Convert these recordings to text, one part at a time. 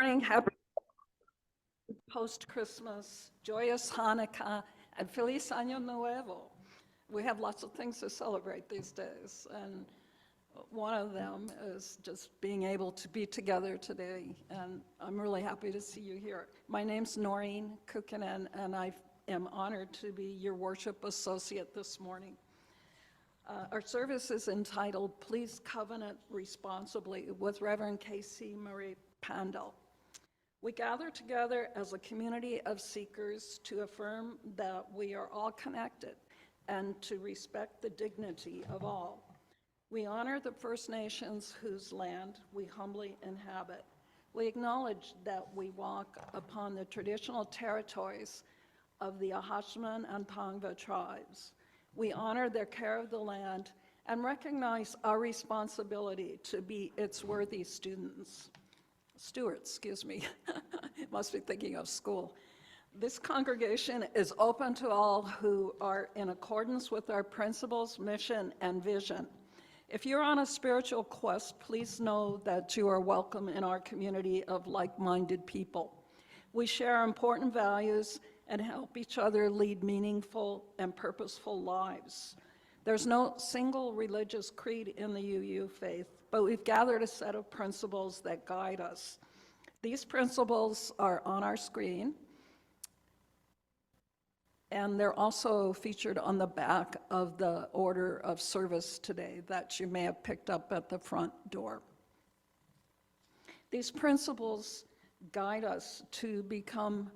Morning, happy post-Christmas, joyous Hanukkah, and Feliz Año Nuevo. We have lots of things to celebrate these days, and one of them is just being able to be together today, and I'm really happy to see you here. My name's Noreen Kukkonen, and I am honored to be your worship associate this morning. Our service is entitled, Please Covenant Responsibly, with Reverend K.C. Marie Pandell. We gather together as a community of seekers to affirm that we are all connected and to respect the dignity of all. We honor the First Nations whose land we humbly inhabit. We acknowledge that we walk upon the traditional territories of the Ahashman and Tongva tribes. We honor their care of the land and recognize our responsibility to be its worthy stewards, must be thinking of school. This congregation is open to all who are in accordance with our principles, mission, and vision. If you're on a spiritual quest, please know that you are welcome in our community of like-minded people. We share important values and help each other lead meaningful and purposeful lives. There's no single religious creed in the UU faith, but we've gathered a set of principles that guide us. These principles are on our screen, and they're also featured on the back of the order of service today that you may have picked up at the front door. These principles guide us to become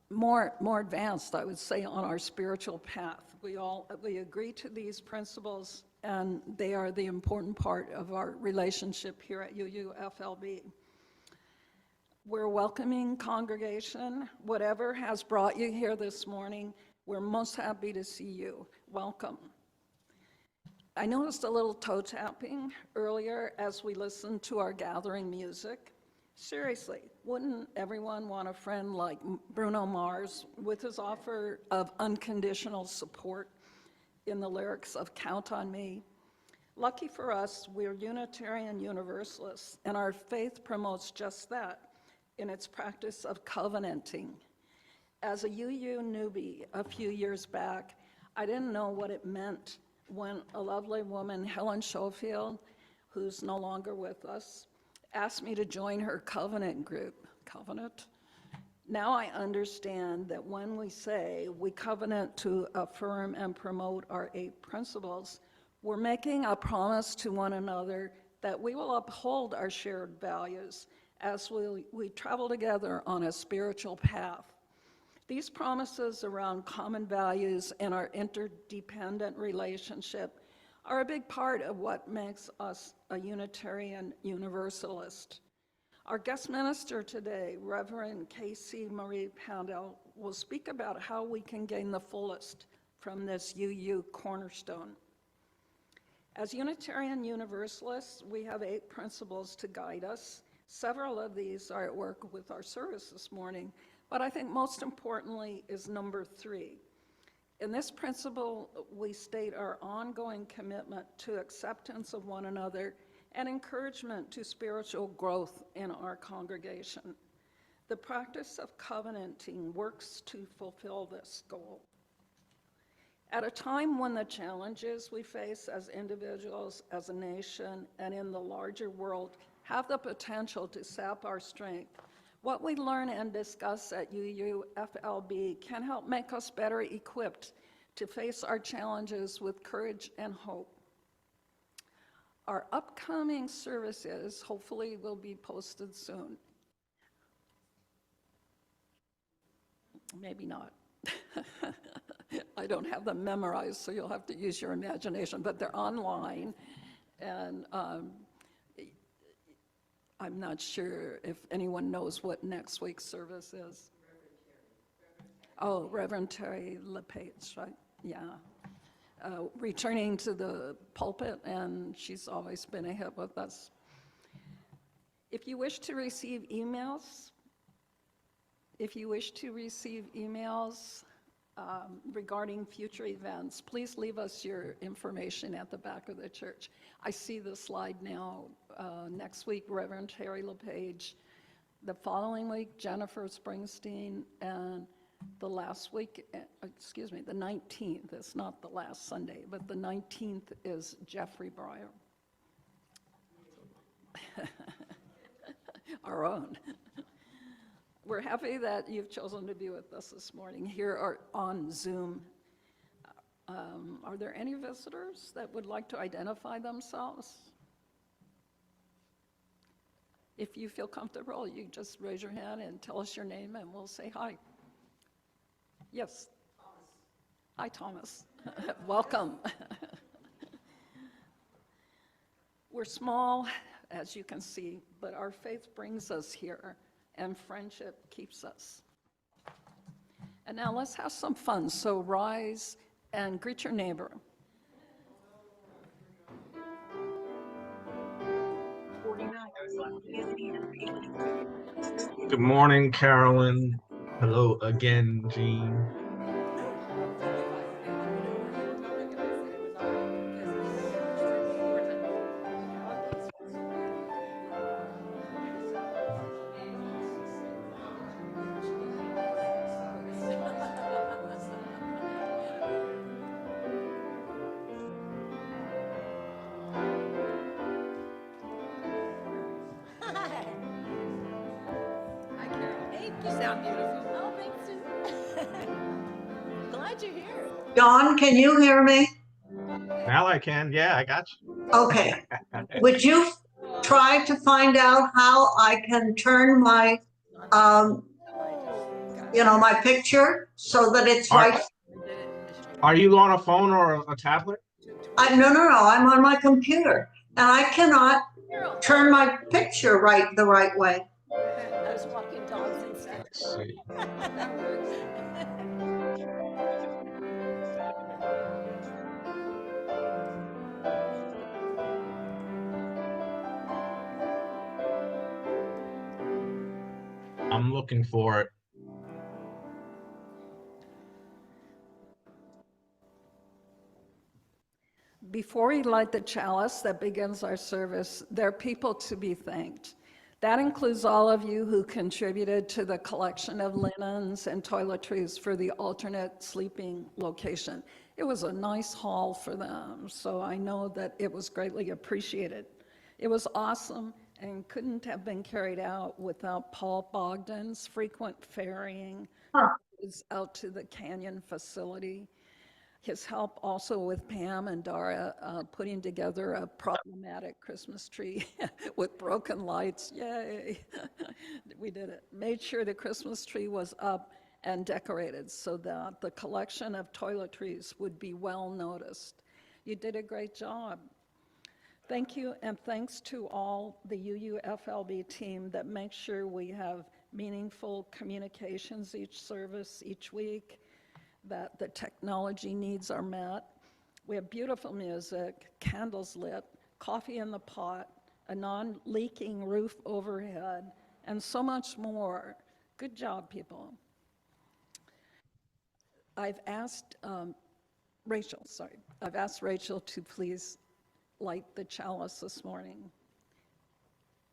more advanced, I would say, on our spiritual path. We agree to these principles, and they are the important part of our relationship here at UUFLB. We're a welcoming congregation. Whatever has brought you here this morning, we're most happy to see you. Welcome. I noticed a little toe tapping earlier as we listened to our gathering music. Seriously, wouldn't everyone want a friend like Bruno Mars with his offer of unconditional support in the lyrics of Count on Me? Lucky for us, we're Unitarian Universalists, and our faith promotes just that in its practice of covenanting. As a UU newbie a few years back, I didn't know what it meant when a lovely woman, Helen Schofield, who's no longer with us, asked me to join her covenant group. Covenant? Now I understand that when we say we covenant to affirm and promote our 8 principles, we're making a promise to one another that we will uphold our shared values as we travel together on a spiritual path. These promises around common values and our interdependent relationship are a big part of what makes us a Unitarian Universalist. Our guest minister today, Reverend K.C. Marie Pandell, will speak about how we can gain the fullest from this UU cornerstone. As Unitarian Universalists, we have 8 principles to guide us. Several of these are at work with our service this morning, but I think most importantly is number 3. In this principle, we state our ongoing commitment to acceptance of one another and encouragement to spiritual growth in our congregation. The practice of covenanting works to fulfill this goal. At a time when the challenges we face as individuals, as a nation, and in the larger world have the potential to sap our strength, what we learn and discuss at UUFLB can help make us better equipped to face our challenges with courage and hope. Our upcoming services hopefully will be posted soon. Maybe not. I don't have them memorized, so you'll have to use your imagination, but they're online, and I'm not sure if anyone knows what next week's service is. Reverend Terry LePage, right? Yeah. Returning to the pulpit, and she's always been a hit with us. If you wish to receive emails, regarding future events, please leave us your information at the back of the church. I see the slide now. Next week, Reverend Terry LePage The following week, Jennifer Springsteen, and the last week, the 19th, it's not the last Sunday, but the 19th is Jeffrey Breyer. Our own. We're happy that you've chosen to be with us this morning here or on Zoom. Are there any visitors that would like to identify themselves? If you feel comfortable, you just raise your hand and tell us your name and we'll say hi. Yes. Thomas. Hi, Thomas. Welcome. We're small, as you can see, but our faith brings us here and friendship keeps us. And now let's have some fun. So rise and greet your neighbor. Good morning, Carolyn. Hello again, Jean. You sound beautiful. Oh, thanks, Sue. Glad you're here. Dawn, can you hear me? Now I can. Yeah, I got you. Okay. Would you try to find out how I can turn my, my picture so that it's right? Are you on a phone or a tablet? No, I'm on my computer and I cannot turn my picture the right way. I was walking dogs instead. Let's see. I'm looking for it. Before we light the chalice that begins our service, there are people to be thanked. That includes all of you who contributed to the collection of linens and toiletries for the alternate sleeping location. It was a nice haul for them, so I know that it was greatly appreciated. It was awesome and couldn't have been carried out without Paul Bogdan's frequent ferrying out to the Canyon facility. His help also with Pam and Dara putting together a problematic Christmas tree with broken lights. Yay! We did it. Made sure the Christmas tree was up and decorated so that the collection of toiletries would be well noticed. You did a great job. Thank you, and thanks to all the UUFLB team that makes sure we have meaningful communications each service, each week, that the technology needs are met. We have beautiful music, candles lit, coffee in the pot, a non-leaking roof overhead, and so much more. Good job, people. I've asked Rachel to please light the chalice this morning.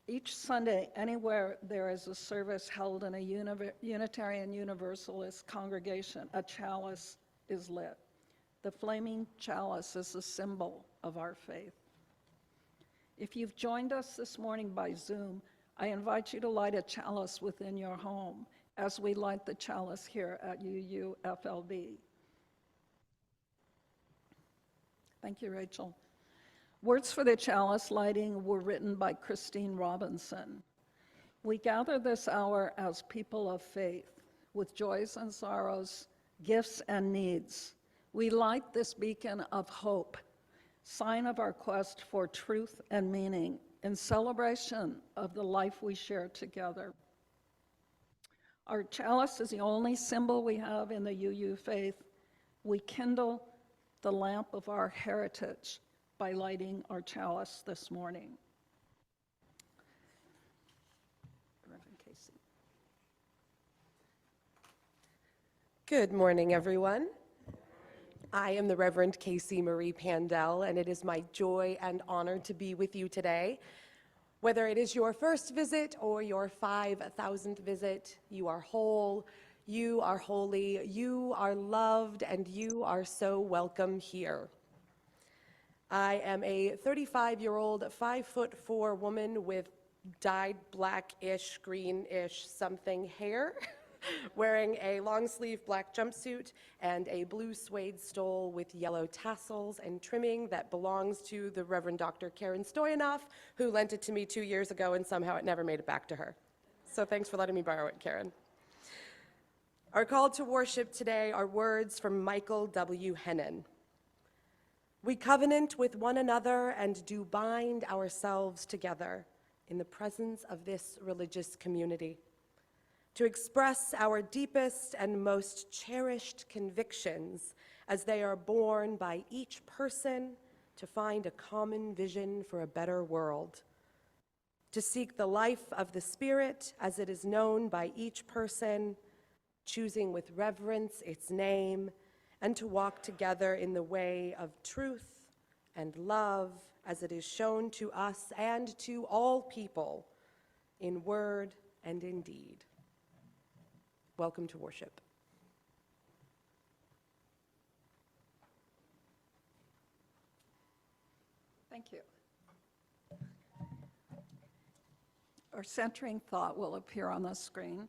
Each Sunday, anywhere there is a service held in a Unitarian Universalist congregation, a chalice is lit. The flaming chalice is a symbol of our faith. If you've joined us this morning by Zoom, I invite you to light a chalice within your home as we light the chalice here at UUFLB. Thank you, Rachel. Words for the chalice lighting were written by Christine Robinson. We gather this hour as people of faith, with joys and sorrows, gifts and needs. We light this beacon of hope, sign of our quest for truth and meaning, in celebration of the life we share together. Our chalice is the only symbol we have in the UU faith. We kindle the lamp of our heritage by lighting our chalice this morning. Reverend Casey. Good morning, everyone. I am the Reverend Casey Marie Pandell, and it is my joy and honor to be with you today. Whether it is your first visit or your 5,000th visit, you are whole, you are holy, you are loved, and you are so welcome here. I am a 35-year-old, 5'4" woman with dyed blackish, greenish something hair, wearing a long-sleeve black jumpsuit and a blue suede stole with yellow tassels and trimming that belongs to the Reverend Dr. Karen Stoyanov, who lent it to me 2 years ago, and somehow it never made it back to her. So thanks for letting me borrow it, Karen. Our call to worship today are words from Michael W. Hennon. We covenant with one another and do bind ourselves together in the presence of this religious community, to express our deepest and most cherished convictions as they are borne by each person to find a common vision for a better world, to seek the life of the Spirit as it is known by each person, choosing with reverence its name, and to walk together in the way of truth and love as it is shown to us and to all people in word and in deed. Welcome to worship. Thank you. Our centering thought will appear on the screen.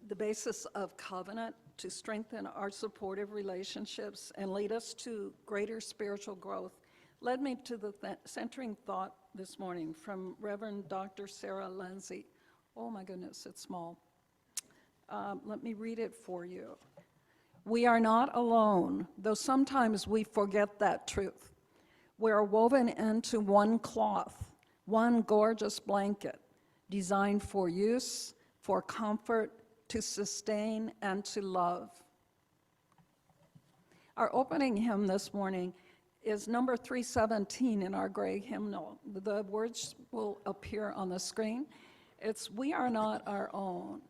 The basis of covenant to strengthen our supportive relationships and lead us to greater spiritual growth led me to the centering thought this morning from Reverend Dr. Sarah Lindsay. Oh my goodness, it's small. Let me read it for you. We are not alone, though sometimes we forget that truth. We are woven into one cloth, one gorgeous blanket, designed for use, for comfort, to sustain, and to love. Our opening hymn this morning is number 317 in our gray hymnal. The words will appear on the screen. It's "We Are Not Our Own."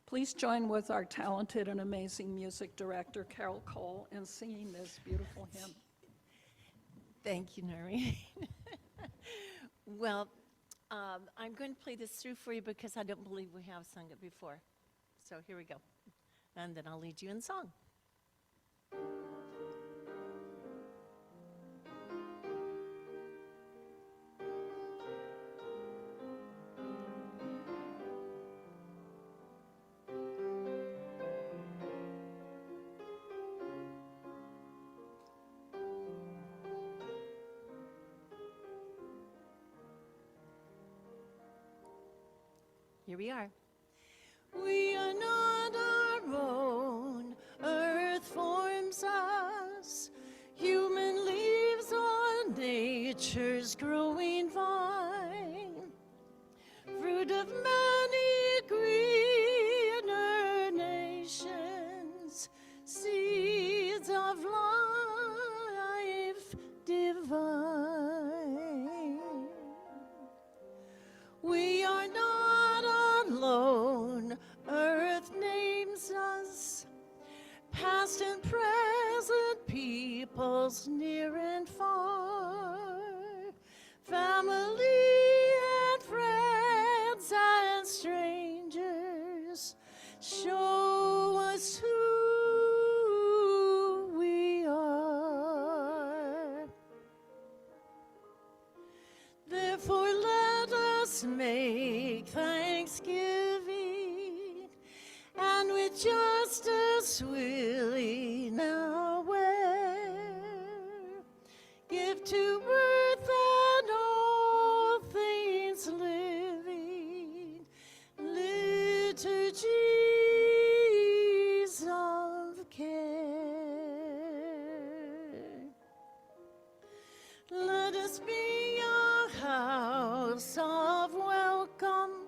Please join with our talented and amazing music director, Carol Cole, in singing this beautiful hymn. Thank you, Noreen. Well, I'm going to play this through for you because I don't believe we have sung it before. So here we go. And then I'll lead you in song. Here we are. We are not our own, earth forms us, human leaves on nature's growing vine, fruit of many greener nations, seeds of life divine. We are not alone, earth names us, past and present peoples near and far, family and friends and strangers, show us who we are. Therefore let us make thanksgiving, and with justice willing aware, give to earth and all things living liturgies of care. Let us be a house of welcome,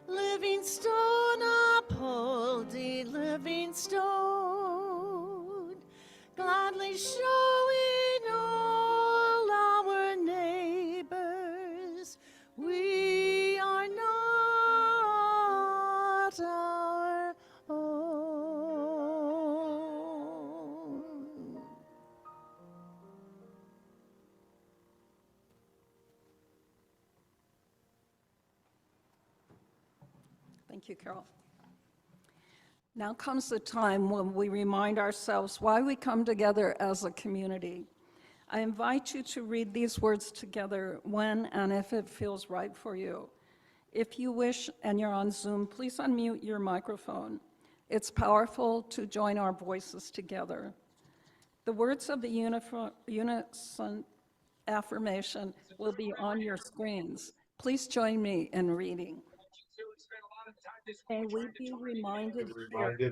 living stone upholding living stone, gladly showing all our neighbors we are not our own. Thank you, Carol. Now comes the time when we remind ourselves why we come together as a community. I invite you to read these words together when and if it feels right for you. If you wish and you're on Zoom, please unmute your microphone. It's powerful to join our voices together. The words of the unison affirmation will be on your screens. Please join me in reading. May we be reminded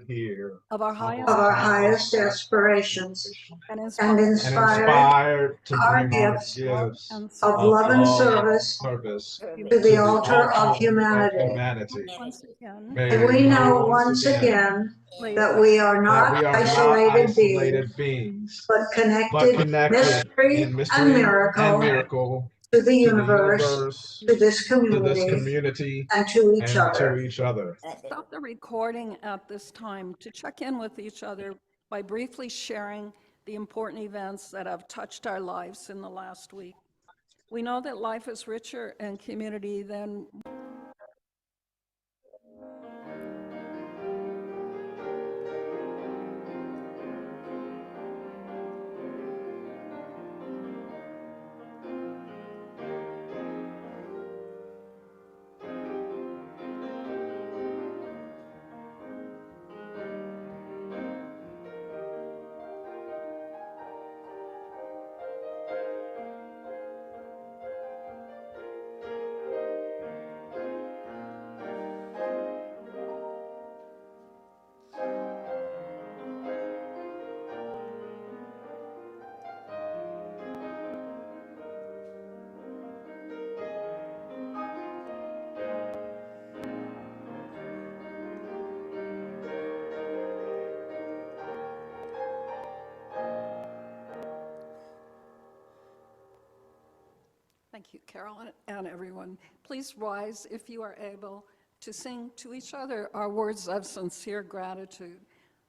Here of our of highest Of our highest aspirations and and inspired and inspired inspired to our bring our gifts gifts and of serve love and love service service to to the the altar of altar of humanity. humanity. once again, May May we know once once again ladies, that we are that not we are not isolated beings, isolated beings, but but connected connected mystery in and mystery and miracle miracle to the to the universe, universe, to this to this community, community, and to each and to other. each other. stop the recording at this time to check in with each other by briefly sharing the important events that have touched our lives in the last week. We know that life is richer in community than Thank you, Carol, and everyone. Please rise if you are able to sing to each other our words of sincere gratitude.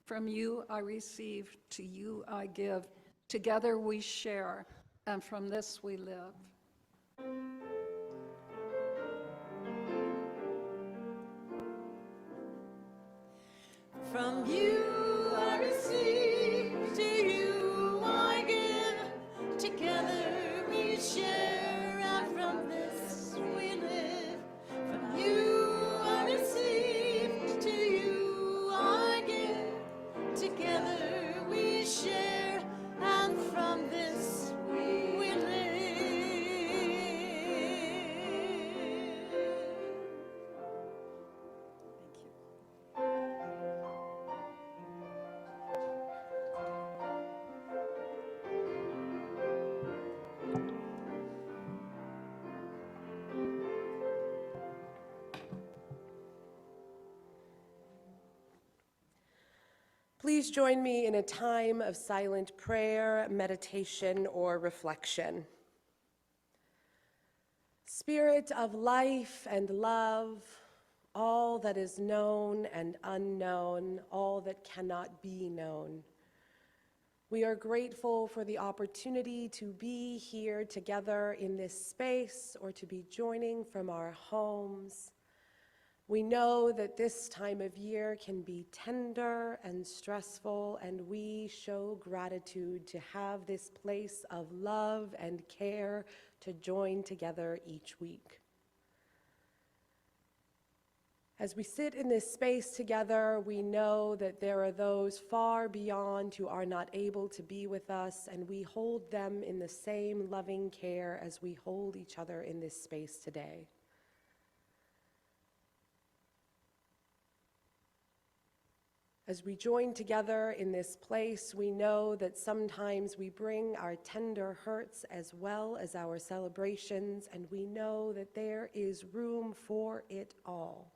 From you I receive, to you I give. Together we share, and from this we live. From you I receive, to you I give. Together we share, and from this we live. From you I receive, to you I give. Together we share, and from this we live. Please join me in a time of silent prayer, meditation, or reflection. Spirit of life and love, all that is known and unknown, all that cannot be known. We are grateful for the opportunity to be here together in this space or to be joining from our homes. We know that this time of year can be tender and stressful, and we show gratitude to have this place of love and care to join together each week. As we sit in this space together, we know that there are those far beyond who are not able to be with us, and we hold them in the same loving care as we hold each other in this space today. As we join together in this place, we know that sometimes we bring our tender hurts as well as our celebrations, and we know that there is room for it all.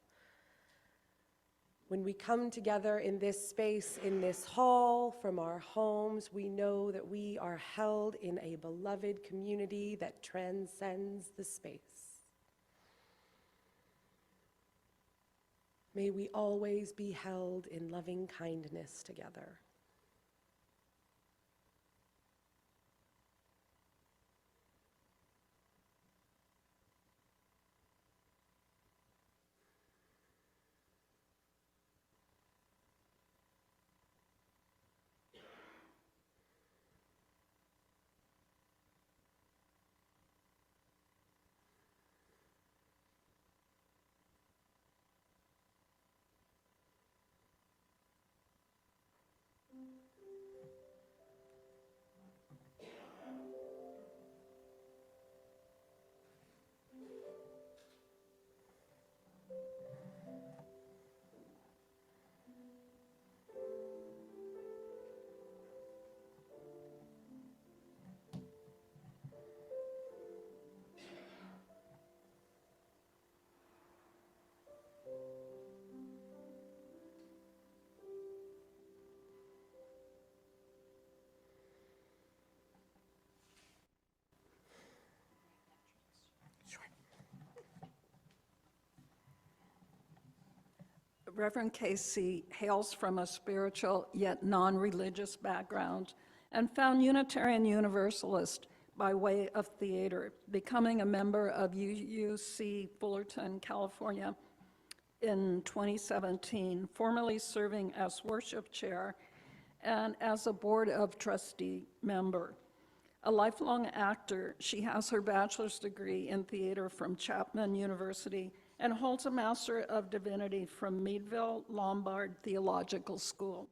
When we come together in this space, in this hall, from our homes, we know that we are held in a beloved community that transcends the space. May we always be held in loving kindness together. Reverend Casey hails from a spiritual yet non-religious background and found Unitarian Universalist by way of theater, becoming a member of UUC Fullerton, California in 2017, formerly serving as worship chair and as a Board of Trustee member. A lifelong actor, she has her bachelor's degree in theater from Chapman University and holds a Master of Divinity from Meadville-Lombard Theological School.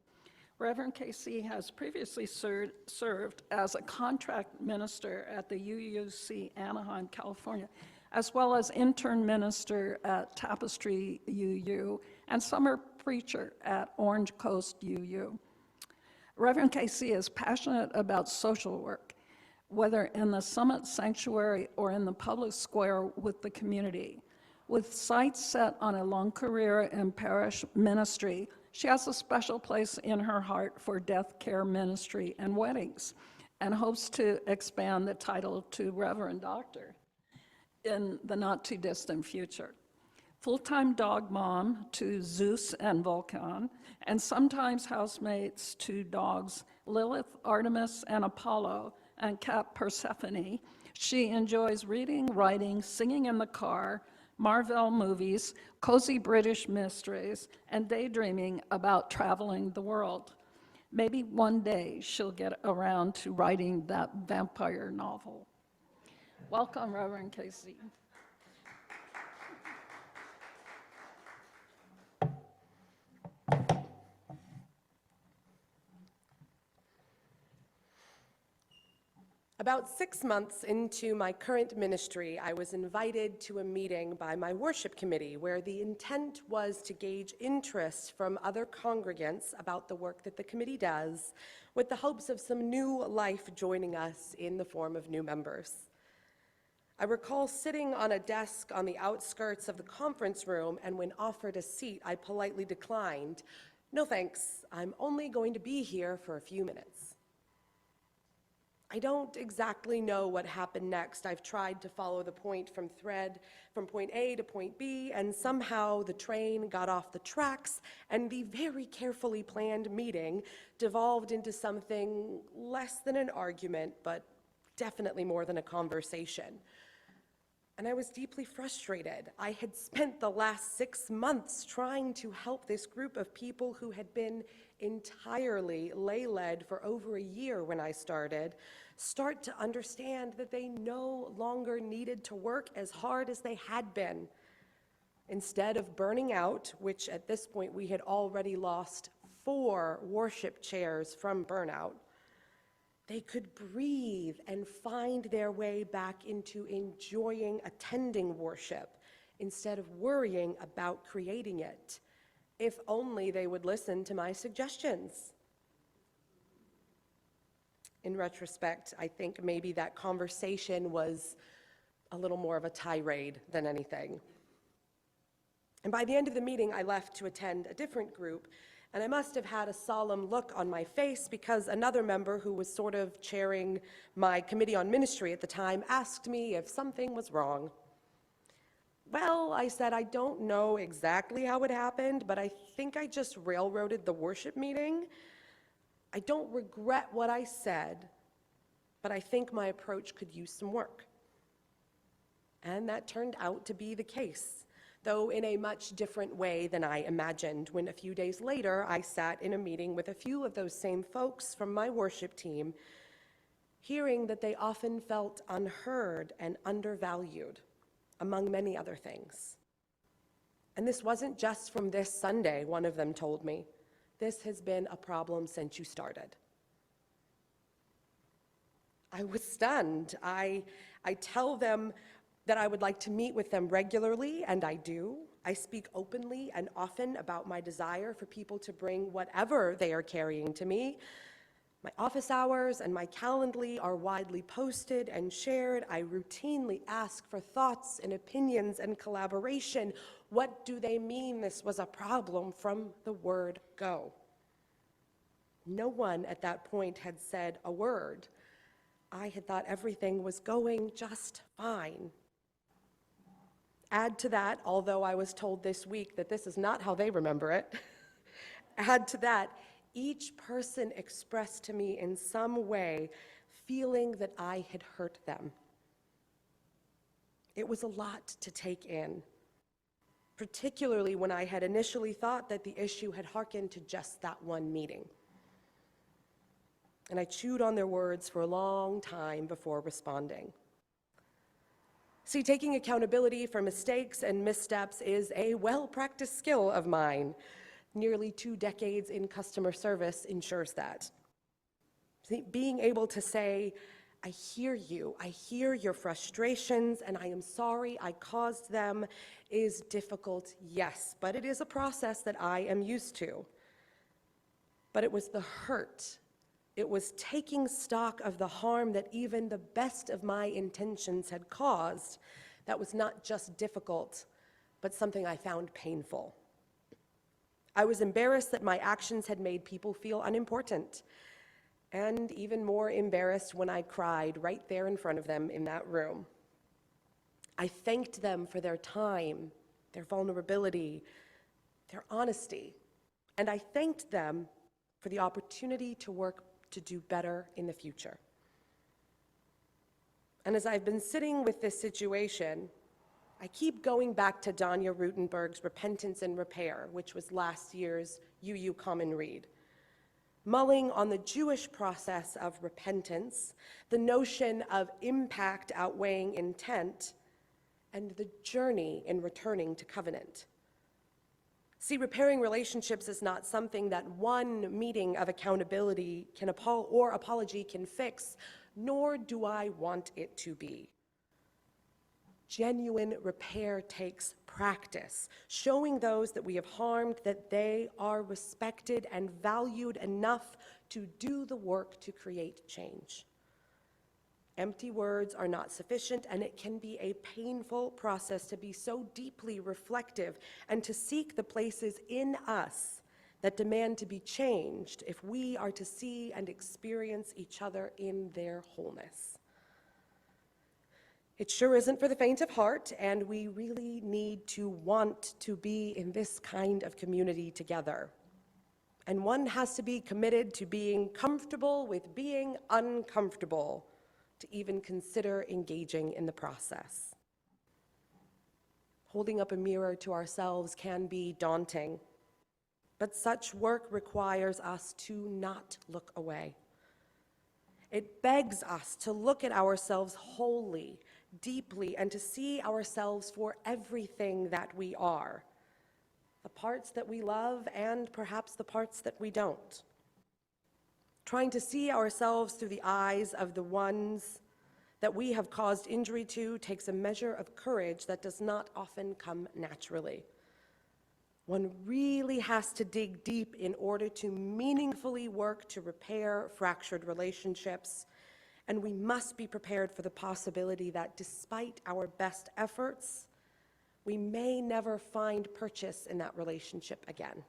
Reverend Casey has previously served as a contract minister at the UUC Anaheim, California, as well as intern minister at Tapestry UU and summer preacher at Orange Coast UU. Reverend Casey is passionate about social work, whether in the Summit Sanctuary or in the public square with the community. With sights set on a long career in parish ministry, she has a special place in her heart for death care ministry and weddings, and hopes to expand the title to Reverend Doctor in the not-too-distant future. Full-time dog mom to Zeus and Vulcan, and sometimes housemates to dogs Lilith, Artemis, and Apollo, and cat Persephone. She enjoys reading, writing, singing in the car, Marvel movies, cozy British mysteries, and daydreaming about traveling the world. Maybe one day she'll get around to writing that vampire novel. Welcome, Reverend Casey. About 6 months into my current ministry, I was invited to a meeting by my worship committee where the intent was to gauge interest from other congregants about the work that the committee does, with the hopes of some new life joining us in the form of new members. I recall sitting on a desk on the outskirts of the conference room, and when offered a seat, I politely declined. "No thanks, I'm only going to be here for a few minutes." I don't exactly know what happened next. I've tried to follow the point from point A to point B, and somehow the train got off the tracks, and the very carefully planned meeting devolved into something less than an argument, but definitely more than a conversation. And I was deeply frustrated. I had spent the last 6 months trying to help this group of people who had been entirely lay-led for over a year when I started, start to understand that they no longer needed to work as hard as they had been. Instead of burning out, which at this point we had already lost 4 worship chairs from burnout, they could breathe and find their way back into enjoying attending worship instead of worrying about creating it. If only they would listen to my suggestions. In retrospect, I think maybe that conversation was a little more of a tirade than anything. And by the end of the meeting, I left to attend a different group, and I must have had a solemn look on my face because another member who was sort of chairing my committee on ministry at the time asked me if something was wrong. "Well," I said, "I don't know exactly how it happened, but I think I just railroaded the worship meeting. I don't regret what I said, but I think my approach could use some work." And that turned out to be the case, though in a much different way than I imagined, when a few days later I sat in a meeting with a few of those same folks from my worship team, hearing that they often felt unheard and undervalued, among many other things. And this wasn't just from this Sunday, one of them told me. This has been a problem since you started. I was stunned. I tell them that I would like to meet with them regularly, and I do. I speak openly and often about my desire for people to bring whatever they are carrying to me. My office hours and my Calendly are widely posted and shared. I routinely ask for thoughts and opinions and collaboration. What do they mean this was a problem from the word go? No one at that point had said a word. I had thought everything was going just fine. Add to that, although I was told this week that this is not how they remember it, add to that, each person expressed to me in some way feeling that I had hurt them. It was a lot to take in, particularly when I had initially thought that the issue had hearkened to just that one meeting. And I chewed on their words for a long time before responding. See, taking accountability for mistakes and missteps is a well-practiced skill of mine. Nearly 2 decades in customer service ensures that. See, being able to say, I hear you, I hear your frustrations, and I am sorry I caused them is difficult, yes, but it is a process that I am used to. But it was the hurt. It was taking stock of the harm that even the best of my intentions had caused that was not just difficult, but something I found painful. I was embarrassed that my actions had made people feel unimportant, and even more embarrassed when I cried right there in front of them in that room. I thanked them for their time, their vulnerability, their honesty, and I thanked them for the opportunity to work to do better in the future. And as I've been sitting with this situation, I keep going back to Danya Rutenberg's Repentance and Repair, which was last year's UU Common Read. Mulling on the Jewish process of repentance, the notion of impact outweighing intent, and the journey in returning to covenant. See, repairing relationships is not something that one meeting of accountability or apology can fix, nor do I want it to be. Genuine repair takes practice, showing those that we have harmed that they are respected and valued enough to do the work to create change. Empty words are not sufficient, and it can be a painful process to be so deeply reflective and to seek the places in us that demand to be changed if we are to see and experience each other in their wholeness. It sure isn't for the faint of heart, and we really need to want to be in this kind of community together. And one has to be committed to being comfortable with being uncomfortable to even consider engaging in the process. Holding up a mirror to ourselves can be daunting, but such work requires us to not look away. It begs us to look at ourselves wholly, deeply, and to see ourselves for everything that we are, the parts that we love and perhaps the parts that we don't. Trying to see ourselves through the eyes of the ones that we have caused injury to takes a measure of courage that does not often come naturally. One really has to dig deep in order to meaningfully work to repair fractured relationships, and we must be prepared for the possibility that despite our best efforts, we may never find purchase in that relationship again.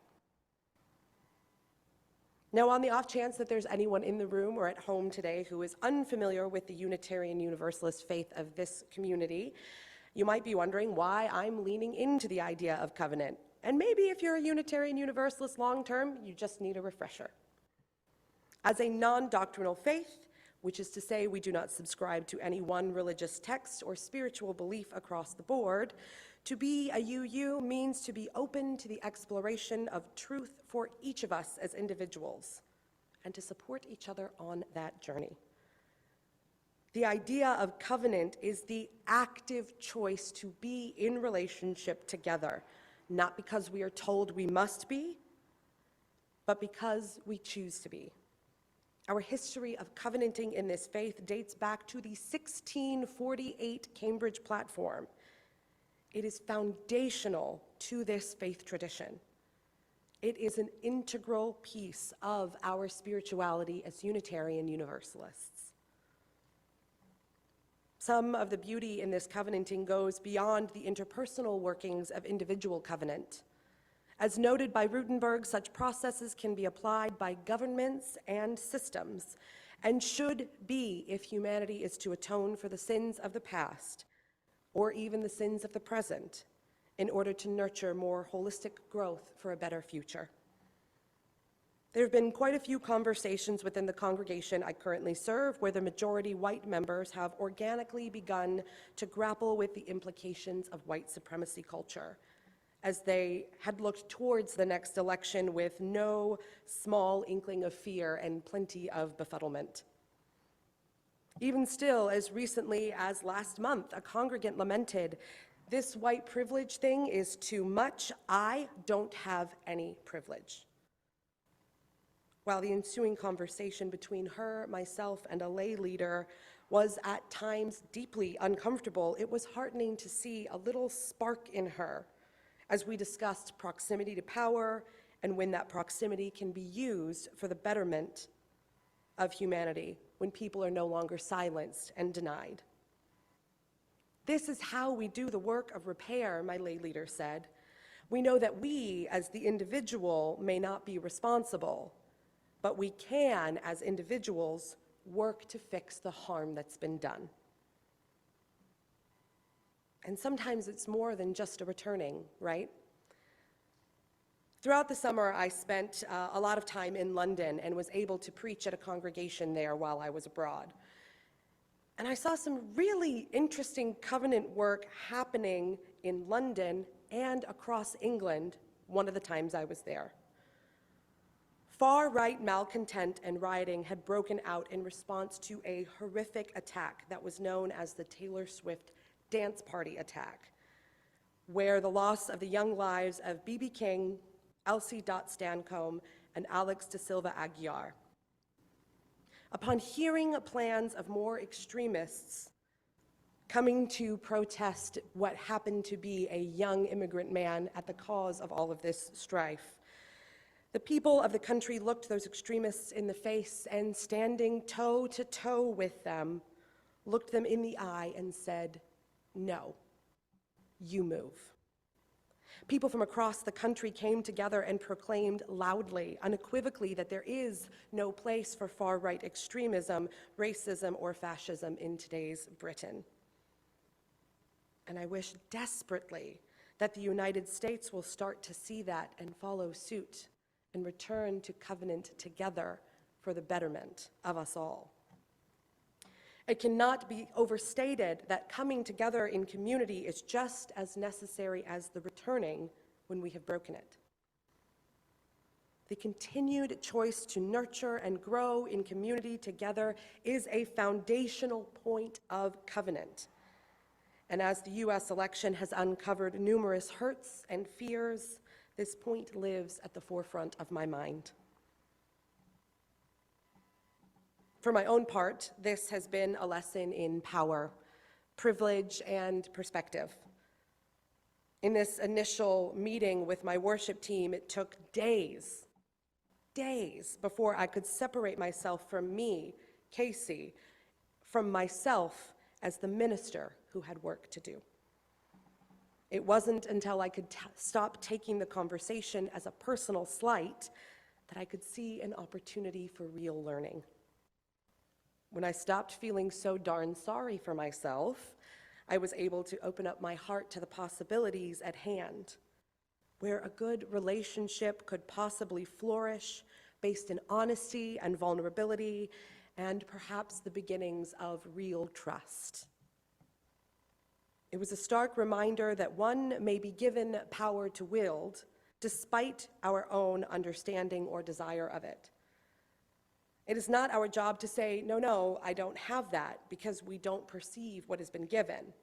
Now, on the off chance that there's anyone in the room or at home today who is unfamiliar with the Unitarian Universalist faith of this community, you might be wondering why I'm leaning into the idea of covenant. And maybe if you're a Unitarian Universalist long-term, you just need a refresher. As a non-doctrinal faith, which is to say we do not subscribe to any one religious text or spiritual belief across the board, to be a UU means to be open to the exploration of truth for each of us as individuals and to support each other on that journey. The idea of covenant is the active choice to be in relationship together, not because we are told we must be, but because we choose to be. Our history of covenanting in this faith dates back to the 1648 Cambridge Platform. It is foundational to this faith tradition. It is an integral piece of our spirituality as Unitarian Universalists. Some of the beauty in this covenanting goes beyond the interpersonal workings of individual covenant. As noted by Rutenberg, such processes can be applied by governments and systems, and should be if humanity is to atone for the sins of the past, or even the sins of the present, in order to nurture more holistic growth for a better future. There have been quite a few conversations within the congregation I currently serve where the majority white members have organically begun to grapple with the implications of white supremacy culture, as they had looked towards the next election with no small inkling of fear and plenty of befuddlement. Even still, as recently as last month, a congregant lamented, "This white privilege thing is too much. I don't have any privilege." While the ensuing conversation between her, myself, and a lay leader was at times deeply uncomfortable, it was heartening to see a little spark in her as we discussed proximity to power and when that proximity can be used for the betterment of humanity, when people are no longer silenced and denied. "This is how we do the work of repair," my lay leader said. "We know that we, as the individual, may not be responsible, but we can, as individuals, work to fix the harm that's been done." And sometimes it's more than just a returning, right? Throughout the summer, I spent a lot of time in London and was able to preach at a congregation there while I was abroad. And I saw some really interesting covenant work happening in London and across England one of the times I was there. Far-right malcontent and rioting had broken out in response to a horrific attack that was known as the Taylor Swift dance party attack, where the loss of the young lives of B.B. King, Elsie Dot Stancombe, and Alex de Silva Aguiar. Upon hearing plans of more extremists coming to protest what happened to be a young immigrant man at the cause of all of this strife, the people of the country looked those extremists in the face and, standing toe to toe with them, looked them in the eye and said, "No, you move." People from across the country came together and proclaimed loudly, unequivocally, that there is no place for far-right extremism, racism, or fascism in today's Britain. And I wish desperately that the United States will start to see that and follow suit and return to covenant together for the betterment of us all. It cannot be overstated that coming together in community is just as necessary as the returning when we have broken it. The continued choice to nurture and grow in community together is a foundational point of covenant. And as the US election has uncovered numerous hurts and fears, this point lives at the forefront of my mind. For my own part, this has been a lesson in power, privilege, and perspective. In this initial meeting with my worship team, it took days before I could separate myself from me, Casey, from myself as the minister who had work to do. It wasn't until I could stop taking the conversation as a personal slight that I could see an opportunity for real learning. When I stopped feeling so darn sorry for myself, I was able to open up my heart to the possibilities at hand, where a good relationship could possibly flourish based in honesty and vulnerability, and perhaps the beginnings of real trust. It was a stark reminder that one may be given power to wield, despite our own understanding or desire of it. It is not our job to say, no, I don't have that, because we don't perceive what has been given.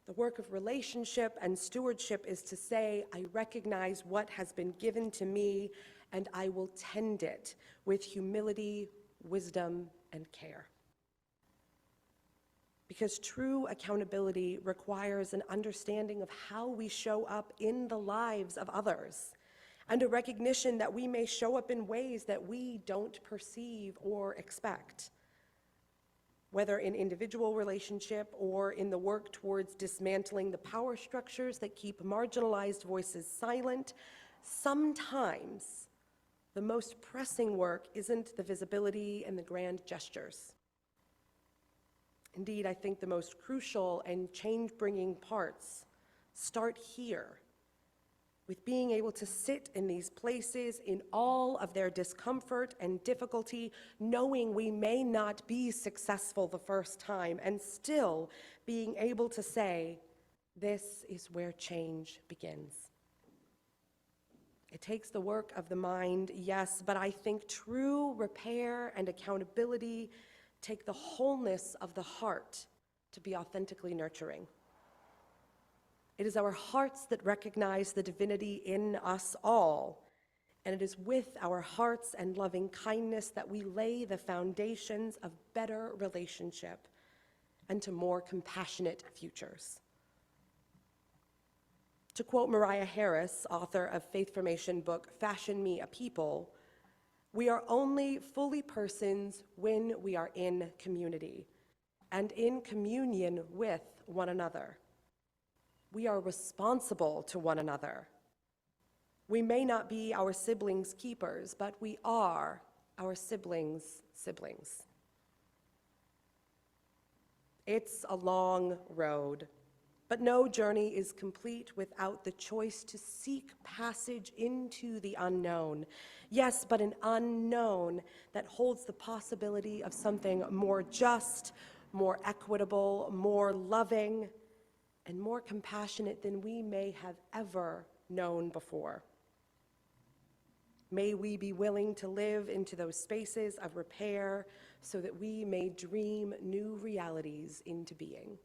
The work of relationship and stewardship is to say, I recognize what has been given to me, and I will tend it with humility, wisdom, and care. Because true accountability requires an understanding of how we show up in the lives of others, and a recognition that we may show up in ways that we don't perceive or expect. Whether in individual relationship or in the work towards dismantling the power structures that keep marginalized voices silent, sometimes the most pressing work isn't the visibility and the grand gestures. Indeed, I think the most crucial and change-bringing parts start here, with being able to sit in these places in all of their discomfort and difficulty, knowing we may not be successful the first time, and still being able to say, this is where change begins. It takes the work of the mind, yes, but I think true repair and accountability take the wholeness of the heart to be authentically nurturing. It is our hearts that recognize the divinity in us all, and it is with our hearts and loving kindness that we lay the foundations of better relationship and to more compassionate futures. To quote Mariah Harris, author of faith formation book Fashion Me a People, we are only fully persons when we are in community and in communion with one another. We are responsible to one another. We may not be our siblings' keepers, but we are our siblings' siblings. It's a long road, but no journey is complete without the choice to seek passage into the unknown. Yes, but an unknown that holds the possibility of something more just, more equitable, more loving, and more compassionate than we may have ever known before. May we be willing to live into those spaces of repair so that we may dream new realities into being.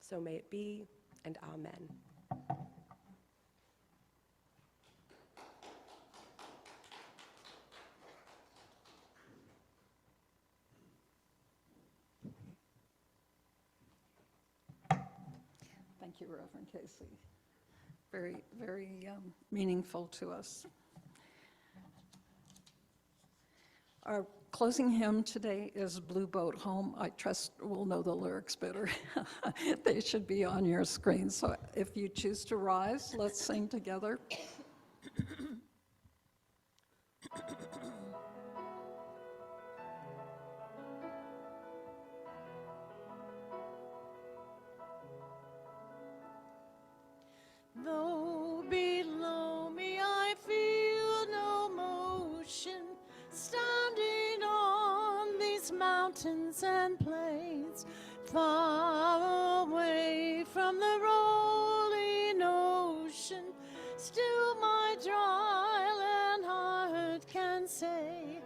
So may it be, and amen. Thank you, Reverend Casey. Very, very meaningful to us. Our closing hymn today is Blue Boat Home. I trust we'll know the lyrics better. They should be on your screen. So if you choose to rise, let's sing together. Though below me I feel no motion, standing on these mountains and plains, far away from the rolling ocean, still my dry land heart can say,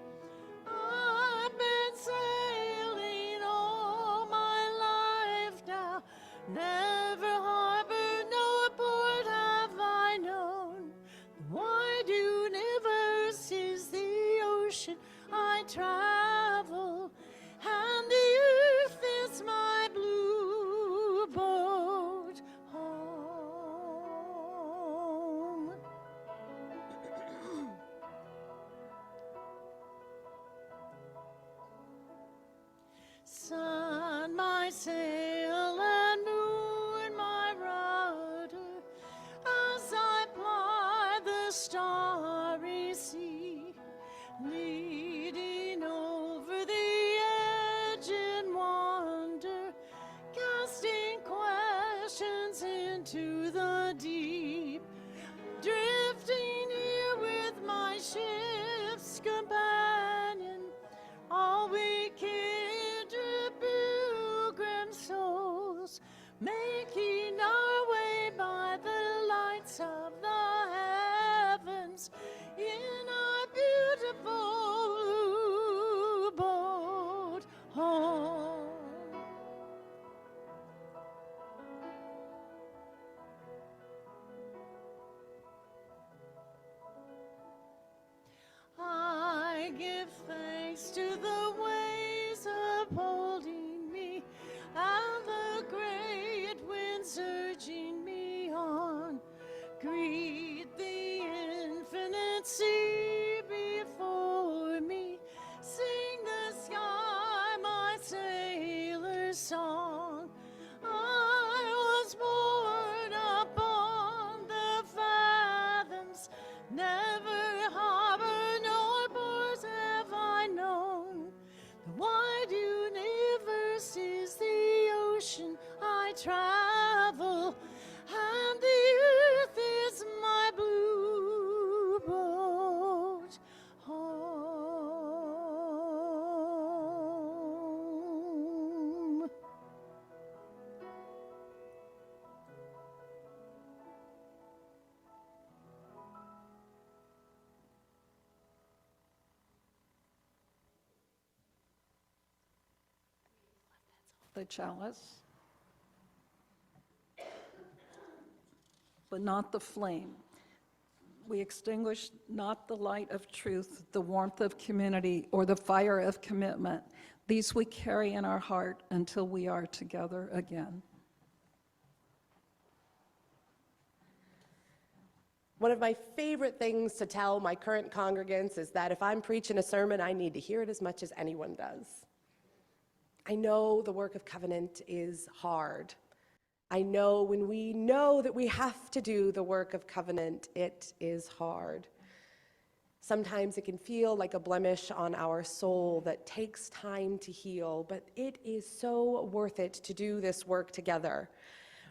I've been sailing all my life now, never harbored no port have I known. The wide universe is the ocean I travel, and the earth is my blue boat home. Sun, my sail, and moon, my rudder, as I ply the starry sea, leading over the edge in wonder, casting questions into the deep, drifting here with my ship's companion, all we kindred pilgrim souls, making our way by the lights of the heavens. travel, and the earth is my blue boat home. The chalice, but not the flame. We extinguish not the light of truth, the warmth of community, or the fire of commitment. These we carry in our heart until we are together again. One of my favorite things to tell my current congregants is that if I'm preaching a sermon, I need to hear it as much as anyone does. I know the work of covenant is hard. I know when we know that we have to do the work of covenant, it is hard. Sometimes it can feel like a blemish on our soul that takes time to heal, but it is so worth it to do this work together.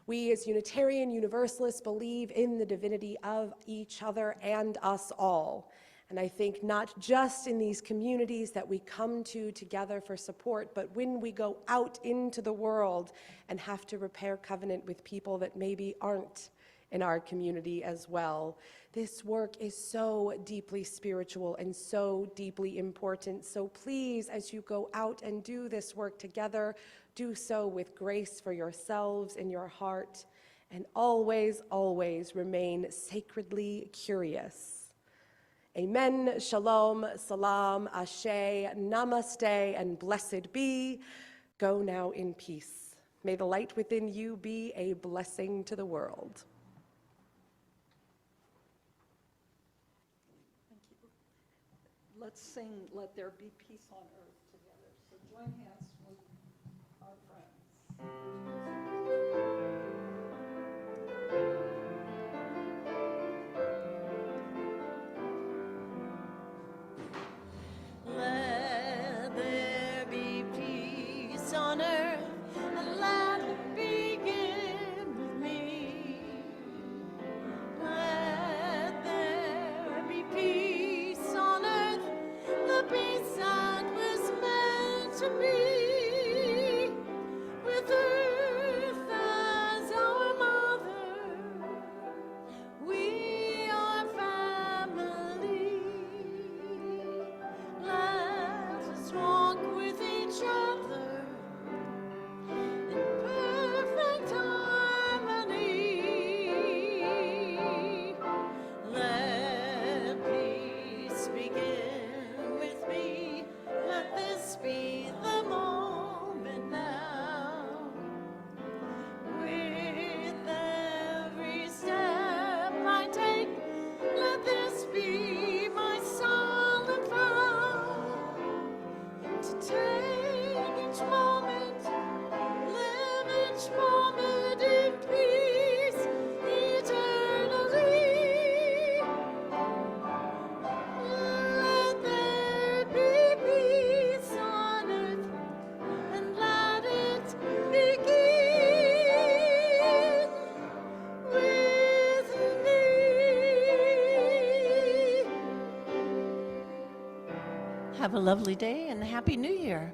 We as Unitarian Universalists believe in the divinity of each other and us all. And I think not just in these communities that we come to together for support, but when we go out into the world and have to repair covenant with people that maybe aren't in our community as well. This work is so deeply spiritual and so deeply important. So please, as you go out and do this work together, do so with grace for yourselves in your heart, and always, always remain sacredly curious. Amen, shalom, salam, ashe, namaste, and blessed be. Go now in peace. May the light within you be a blessing to the world. Let's sing Let There Be Peace on Earth together. So join hands with our friends. Let there be peace on earth, and let it begin with me. Let there be peace on earth, the peace that was meant to be, with earth as our mother. We are family. Let us walk with each other in perfect harmony. Let peace begin with me. Let this be the moment now. With every step I take, let this be my solemn vow. To take each moment, live each moment in peace eternally. Let there be peace on earth, and let it begin with me. Have a lovely day and Happy New Year.